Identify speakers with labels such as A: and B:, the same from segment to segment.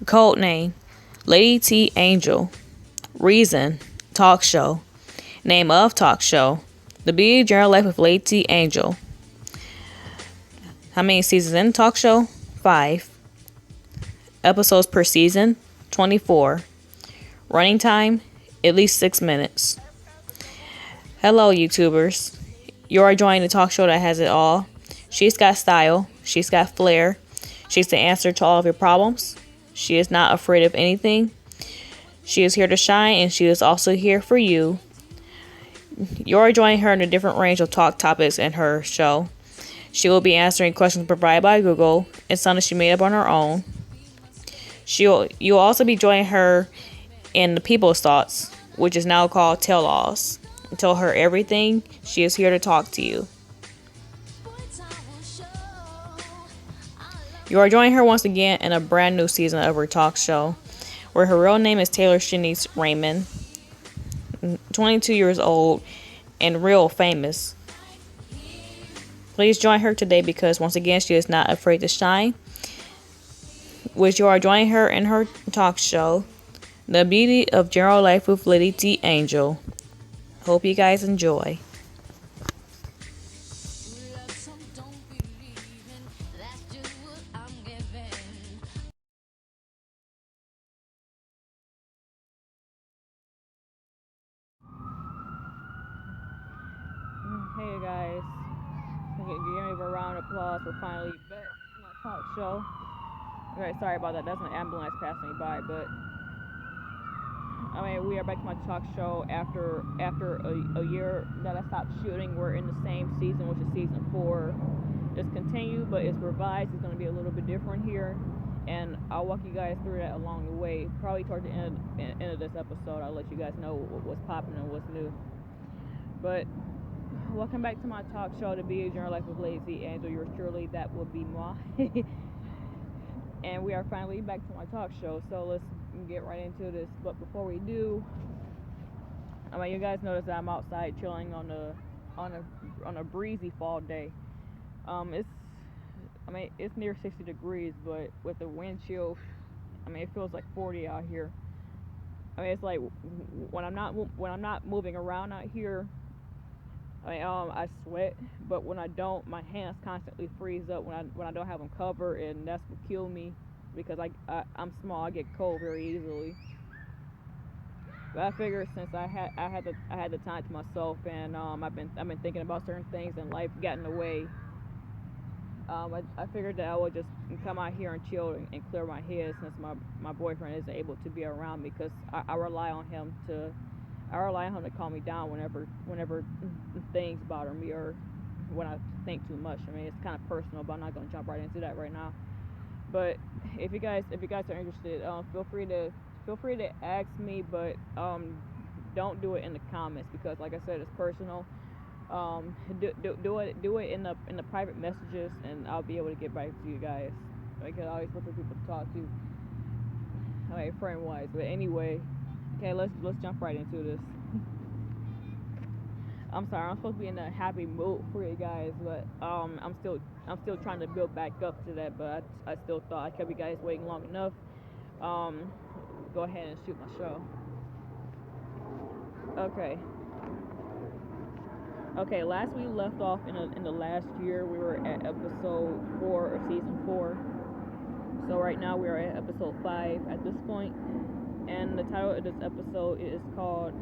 A: Code name LadyTAngel. Reason talk show. Name of talk show The Beauty Journal Life of LadyTAngel. How many seasons in the talk show? 5. Episodes per season? 24. Running time? At least 6 minutes. Hello, YouTubers. You are joining the talk show that has it all. She's got style. She's got flair. She's the answer to all of your problems. She is not afraid of anything. She is here to shine, and she is also here for you. You are joining her in a different range of talk topics in her show. She will be answering questions provided by Google and some that she made up on her own. You'll also be joining her in the People's Thoughts, which is now called Tell-Alls. Tell her everything. She is here to talk to you. You are joining her once again in a brand new season of her talk show, where her real name is Taylor Shanice Raymond, 22 years old, and real famous. Please join her today because once again she is not afraid to shine. Which you are joining her in her talk show, The Beauty of General Life with LadyTAngel. Hope you guys enjoy. Hey guys, give me a round of applause for finally back to my talk show. Okay, sorry about that. That's an ambulance passing me by, but we are back to my talk show after a year that I stopped shooting. We're in the same season, which is season 4. It's continued, but it's revised. It's going to be a little bit different here, and I'll walk you guys through that along the way. Probably toward the end of this episode, I'll let you guys know what's popping and what's new. But welcome back to my talk show, The Beauty Journal Life with LadyTAngel. Yours truly, that would be moi. And we are finally back to my talk show, so let's get right into this. But before we do, you guys notice that I'm outside chilling on a breezy fall day. It's near 60 degrees, but with the wind chill, it feels like 40 out here. It's like when I'm not moving around out here, I sweat, but when I don't, my hands constantly freeze up when I don't have them covered, and that's what kills me because I'm small. I get cold very easily. But I figured since I had the time to myself, and I've been thinking about certain things in life got in the way. I figured that I would just come out here and chill and clear my head since my boyfriend isn't able to be around me because I rely on him to calm me down whenever things bother me or when I think too much. It's kind of personal, but I'm not gonna jump right into that right now. But if you guys are interested, feel free to ask me, but don't do it in the comments because, like I said, it's personal. Do it in the private messages, and I'll be able to get back to you guys. I can always look for people to talk to, friend wise. But anyway, okay, let's jump right into this. I'm sorry, I'm supposed to be in a happy mood for you guys, but I'm still trying to build back up to that. But I still thought I kept you guys waiting long enough. Go ahead and shoot my show. Okay, last we left off in the last year, we were at episode 4 of season 4. So right now we are at episode 5 at this point, and the title of this episode is called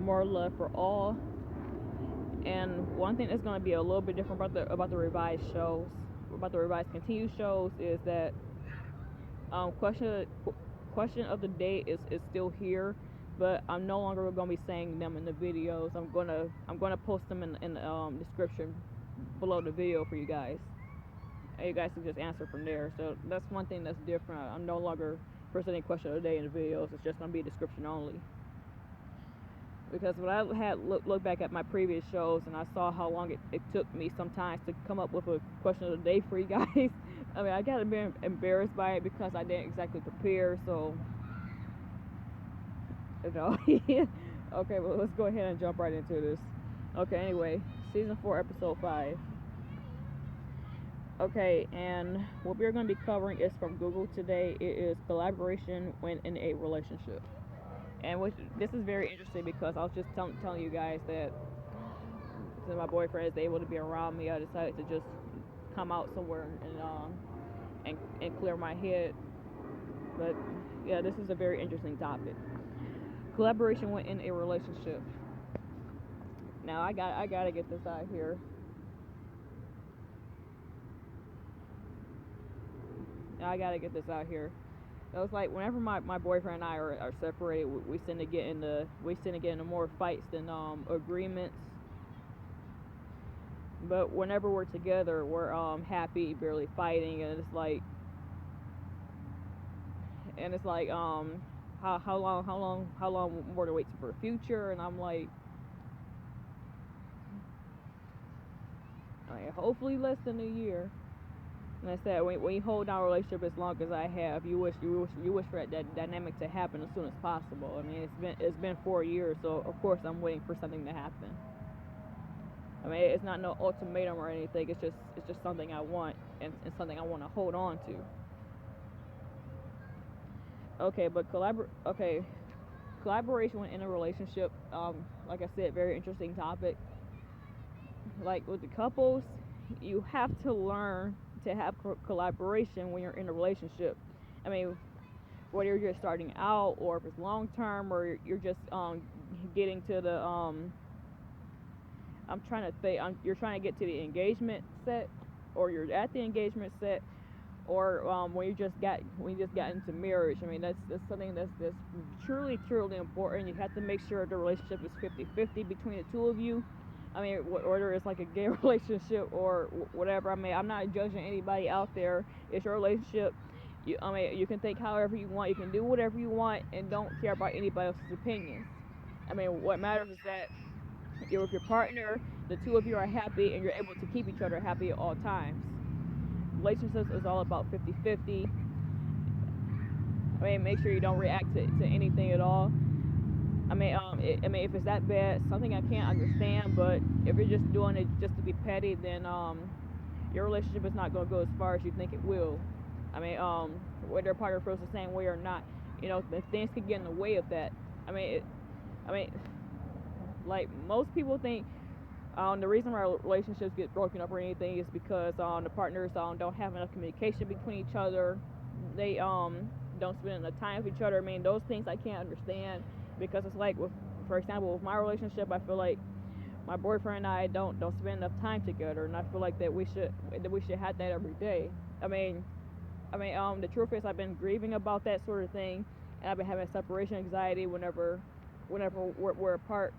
A: More Love for All. And one thing that's going to be a little bit different about the revised shows, about the revised continued shows, is that question of the day is still here, but I'm no longer going to be saying them in the videos. I'm gonna post them in the description below the video for you guys. And you guys can just answer from there. So that's one thing that's different. I'm no longer presenting question of the day in the videos. It's just going to be a description only. Because when I had looked back at my previous shows and I saw how long it took me sometimes to come up with a question of the day for you guys, I got a bit embarrassed by it because I didn't exactly prepare. So, okay, well, let's go ahead and jump right into this. Okay, anyway, season 4, episode 5. Okay, and what we're going to be covering is from Google today. It is collaboration when in a relationship. And this is very interesting because I was just telling you guys that since my boyfriend is able to be around me, I decided to just come out somewhere and clear my head. But yeah, this is a very interesting topic. Collaboration when in a relationship. Now I gotta get this out here. I gotta get this out here. It was like whenever my boyfriend and I are separated, we tend to get into more fights than agreements. But whenever we're together, we're happy, barely fighting, and it's like how long more to wait for the future, and I'm like, hopefully less than a year. And I said, when you hold down a relationship as long as I have, you wish for that dynamic to happen as soon as possible. I mean, it's been 4 years, so of course I'm waiting for something to happen. I mean, it's not no ultimatum or anything. It's just something I want and something I want to hold on to. Okay, but collaboration in a relationship. Like I said, very interesting topic. Like with the couples, you have to learn to have collaboration when you're in a relationship. I mean, whether you're just starting out or if it's long term or you're just getting to the I'm trying to think. You're trying to get to the engagement set, or you're at the engagement set, or when you just got into marriage. I mean, that's something that's truly important. You have to make sure the relationship is 50-50 between the two of you. I mean, whether it's like a gay relationship or whatever. I mean, I'm not judging anybody out there. It's your relationship. I mean, you can think however you want. You can do whatever you want, and don't care about anybody else's opinions. I mean, what matters is that you're with your partner, the two of you are happy, and you're able to keep each other happy at all times. Relationships is all about 50-50. I mean, make sure you don't react to anything at all. I mean, if it's that bad, something I can't understand. But if you're just doing it just to be petty, then your relationship is not going to go as far as you think it will. I mean, whether your partner feels the same way or not, things could get in the way of that. I mean, like most people think the reason why relationships get broken up or anything is because the partners don't have enough communication between each other. They don't spend enough time with each other. I mean, those things I can't understand, because it's like, for example, with my relationship, I feel like my boyfriend and I don't spend enough time together, and I feel like that we should have that every day. I mean, the truth is I've been grieving about that sort of thing, and I've been having separation anxiety whenever we're apart,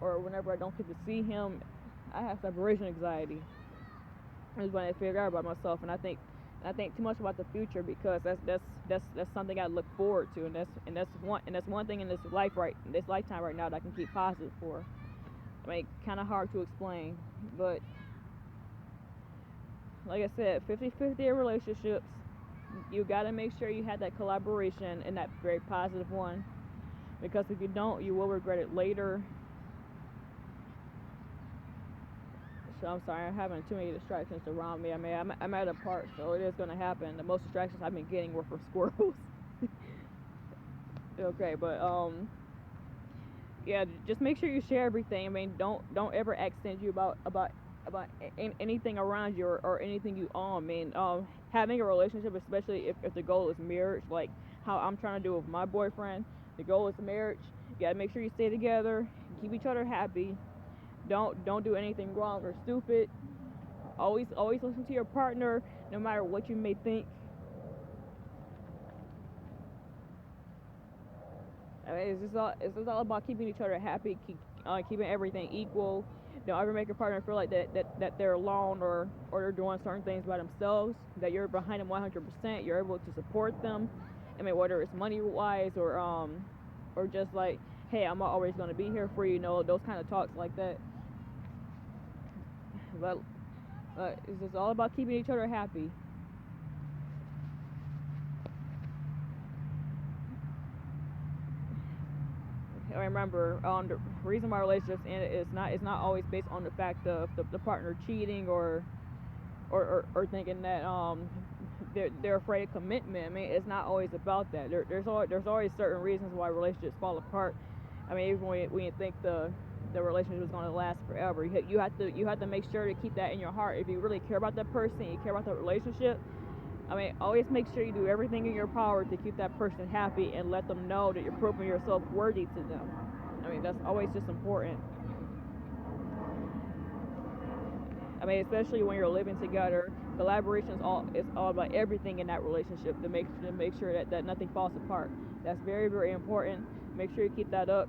A: or whenever I don't get to see him. I have separation anxiety. That's when I figure out about myself, and I think too much about the future, because that's something I look forward to, and that's one thing in this lifetime right now that I can keep positive for. I mean, kind of hard to explain, but like I said, 50-50 in relationships. You got to make sure you have that collaboration, and that very positive one, because if you don't, you will regret it later. So I'm sorry, I'm having too many distractions around me. I mean, I'm at a park, so it is going to happen. The most distractions I've been getting were from squirrels. Okay, but yeah, just make sure you share everything. I mean, don't ever act stingy about anything around you, or anything you own. I mean, having a relationship, especially if the goal is marriage, like how I'm trying to do with my boyfriend, the goal is marriage. You gotta make sure you stay together, keep each other happy. Don't do anything wrong or stupid. Always listen to your partner, no matter what you may think. I mean, it's just all about keeping each other happy, keeping everything equal. Don't ever make your partner feel like that they're alone, or they're doing certain things by themselves. That you're behind them 100%. You're able to support them. I mean, whether it's money wise, or just like, hey, I'm always going to be here for you. Those kind of talks like that. But it's just all about keeping each other happy. I remember, the reason why relationships end is not always based on the fact of the partner cheating or or thinking that they're afraid of commitment. I mean, it's not always about that. There's always certain reasons why relationships fall apart. I mean, even when you think the relationship is going to last forever, you have to make sure to keep that in your heart. If you really care about that person, you care about that relationship, I mean, always make sure you do everything in your power to keep that person happy and let them know that you're proving yourself worthy to them. I mean, that's always just important. I mean, especially when you're living together, collaboration is all about everything in that relationship to make sure that nothing falls apart. That's very, very important. Make sure you keep that up.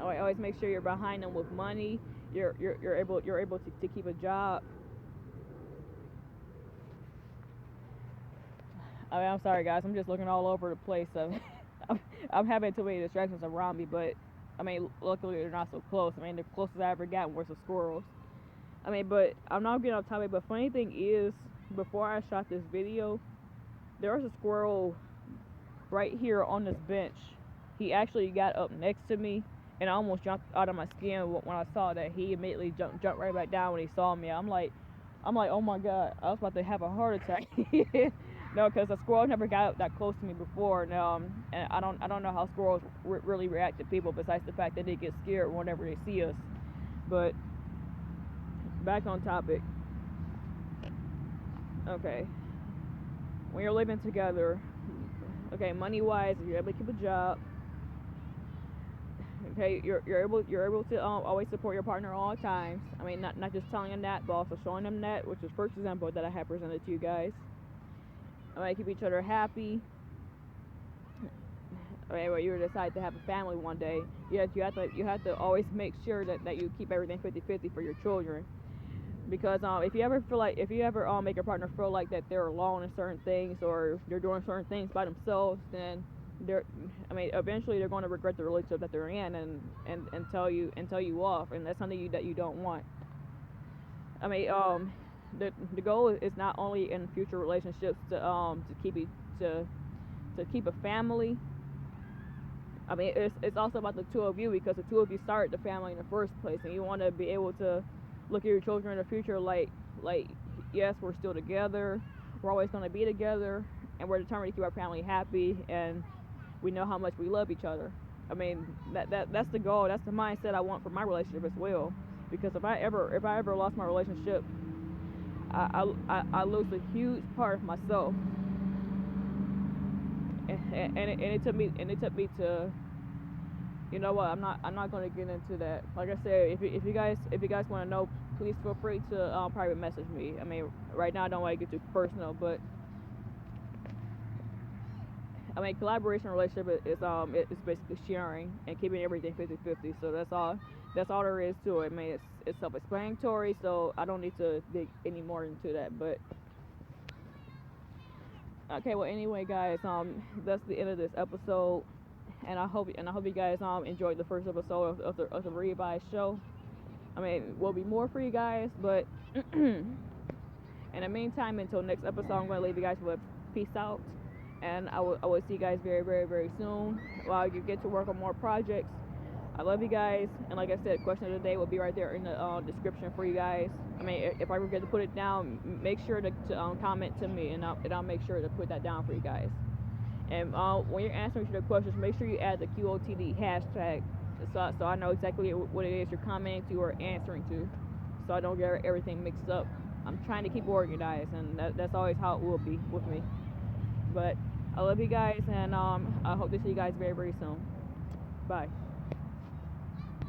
A: Always make sure you're behind them with money. You're able to keep a job. I mean, I'm sorry guys, I'm just looking all over the place. I'm having too many distractions around me, but I mean, luckily they're not so close. I mean, the closest I ever got were some squirrels. I mean, but I'm not getting off topic, but funny thing is, before I shot this video, there was a squirrel right here on this bench. He actually got up next to me, and I almost jumped out of my skin when I saw that. He immediately jumped right back down when he saw me. I'm like, oh my god, I was about to have a heart attack. No, because a squirrel never got up that close to me before. And I don't know how squirrels really react to people, besides the fact that they get scared whenever they see us. But back on topic. Okay, when you're living together, okay, money wise, you're able to keep a job. Okay, you're able to always support your partner all times. I mean, not just telling them that, but also showing them that, which is first example that I have presented to you guys. I mean, keep each other happy. I mean, when you decide to have a family one day, you have to always make sure that you keep everything 50-50 for your children. Because if you ever make your partner feel like that they're alone in certain things, or they're doing certain things by themselves, then eventually they're going to regret the relationship that they're in and tell you off, and that's something that you don't want. I mean, the goal is not only in future relationships to keep a family. I mean, it's also about the two of you, because the two of you started the family in the first place, and you want to be able to look at your children in the future like yes, we're still together, we're always going to be together, and we're determined to keep our family happy, and we know how much we love each other. I mean, that's the goal. That's the mindset I want for my relationship as well. Because if I ever lost my relationship, I lose a huge part of myself. And it took me to, you know what, I'm not going to get into that. Like I said, if you guys want to know, please feel free to private message me. I mean, right now I don't want to get too personal, but I mean, collaboration relationship is basically sharing and keeping everything 50-50. So that's all there is to it. I mean, it's self-explanatory, so I don't need to dig any more into that. But okay, well, anyway, guys, that's the end of this episode, and I hope you guys enjoyed the first episode of the revised show. I mean, will be more for you guys, but in the meantime, until next episode, I'm going to leave you guys with peace out. And I will see you guys very, very, very soon while you get to work on more projects. I love you guys, and like I said, question of the day will be right there in the description for you guys. I mean, if I forget to put it down, make sure to comment to me, and I'll make sure to put that down for you guys. And when you're answering the questions, make sure you add the QOTD hashtag, so I know exactly what it is you're commenting to or answering to, so I don't get everything mixed up. I'm trying to keep organized, and that's always how it will be with me. But I love you guys, and I hope to see you guys very, very soon. Bye.